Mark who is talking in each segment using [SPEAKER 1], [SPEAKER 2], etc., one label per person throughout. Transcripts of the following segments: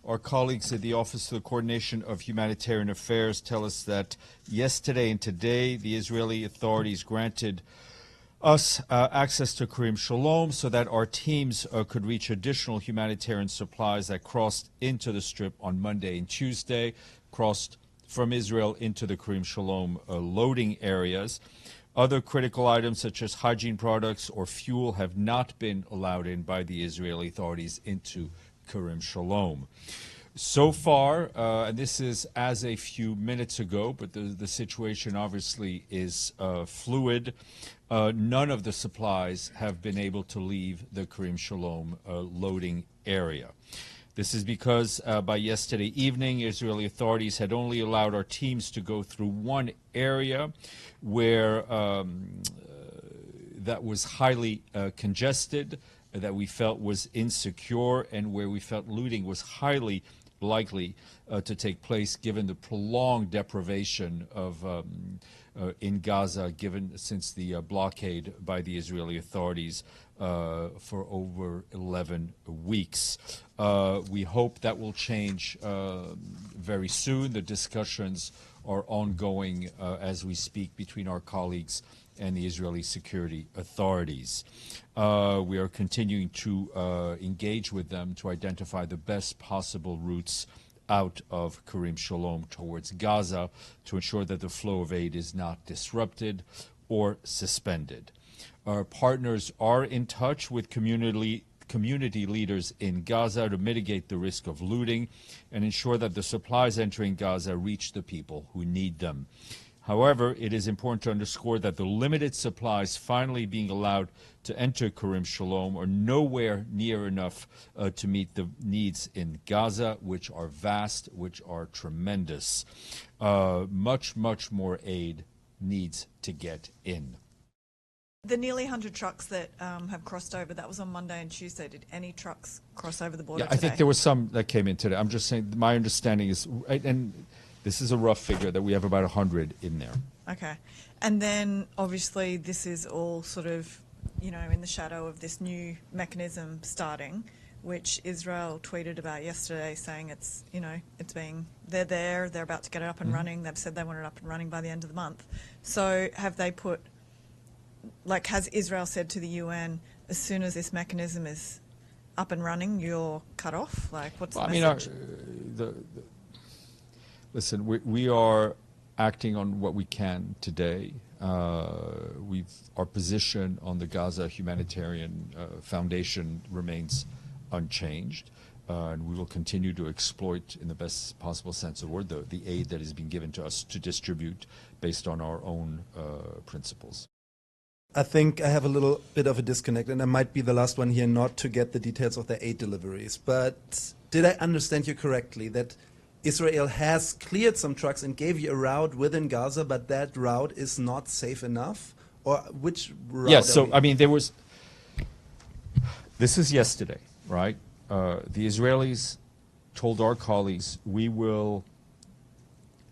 [SPEAKER 1] our colleagues at the Office of the Coordination of Humanitarian Affairs tell us that yesterday and today the Israeli authorities granted us access to Kerem Shalom so that our teams could reach additional humanitarian supplies that crossed into the Strip on Monday and Tuesday, crossed from Israel into the Kerem Shalom loading areas. Other critical items such as hygiene products or fuel have not been allowed in by the Israeli authorities into Kerem Shalom. So far, and this is as a few minutes ago, but the situation obviously is fluid, none of the supplies have been able to leave the Kerem Shalom loading area. This is because by yesterday evening, Israeli authorities had only allowed our teams to go through one area where that was highly congested, that we felt was insecure, and where we felt looting was highly likely to take place given the prolonged deprivation of in Gaza since the blockade by the Israeli authorities for over 11 weeks. We hope that will change very soon. The discussions are ongoing as we speak between our colleagues and the Israeli security authorities. We are continuing to engage with them to identify the best possible routes out of Kerem Shalom towards Gaza to ensure that the flow of aid is not disrupted or suspended. Our partners are in touch with community leaders in Gaza to mitigate the risk of looting and ensure that the supplies entering Gaza reach the people who need them. However, it is important to underscore that the limited supplies finally being allowed to enter Kerem Shalom are nowhere near enough to meet the needs in Gaza, which are vast, which are tremendous. Much, much more aid needs to get in.
[SPEAKER 2] The nearly 100 trucks that have crossed over, that was on Monday and Tuesday. Did any trucks cross over the border today?
[SPEAKER 1] I think there were some that came in today. I'm just saying, my understanding is, and this is a rough figure, that we have about 100 in there.
[SPEAKER 2] Okay. And then, obviously, this is all sort of, you know, in the shadow of this new mechanism starting, which Israel tweeted about yesterday, saying it's, you know, they're there, they're about to get it up and running. They've said they want it up and running by the end of the month. So have they put, like, has Israel said to the UN, as soon as this mechanism is up and running, you're cut off? Like, what's the message?
[SPEAKER 1] Listen, we are acting on what we can today. Our position on the Gaza Humanitarian Foundation remains unchanged, and we will continue to exploit, in the best possible sense of the word, the aid that is being given to us to distribute based on our own principles.
[SPEAKER 3] I think I have a little bit of a disconnect, and I might be the last one here not to get the details of the aid deliveries. But did I understand you correctly that Israel has cleared some trucks and gave you a route within Gaza, but that route is not safe enough? Or which route?
[SPEAKER 1] Yes, so, I mean, this is yesterday, right? The Israelis told our colleagues, we will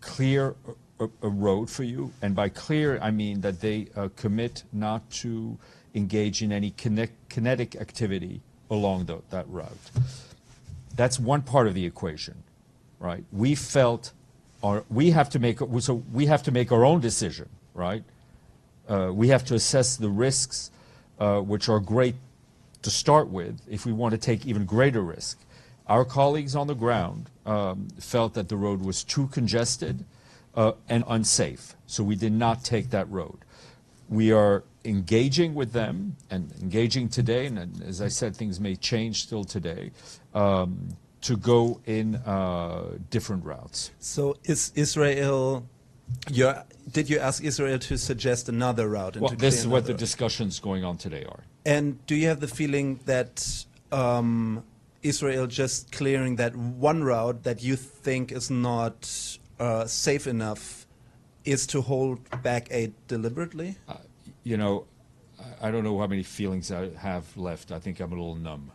[SPEAKER 1] clear a road for you. And by clear, I mean that they commit not to engage in any kinetic activity along that route. That's one part of the equation. Right, we felt we have to make our own decision. Right, we have to assess the risks, which are great to start with. If we want to take even greater risk, our colleagues on the ground felt that the road was too congested and unsafe, so we did not take that road. We are engaging with them and engaging today, and as I said, things may change still today. To go in different routes.
[SPEAKER 3] So is Israel, did you ask Israel to suggest another route? And
[SPEAKER 1] well, this is what the discussions going on today are.
[SPEAKER 3] And do you have the feeling that Israel just clearing that one route that you think is not safe enough is to hold back aid deliberately?
[SPEAKER 1] You know, I don't know how many feelings I have left. I think I'm a little numb.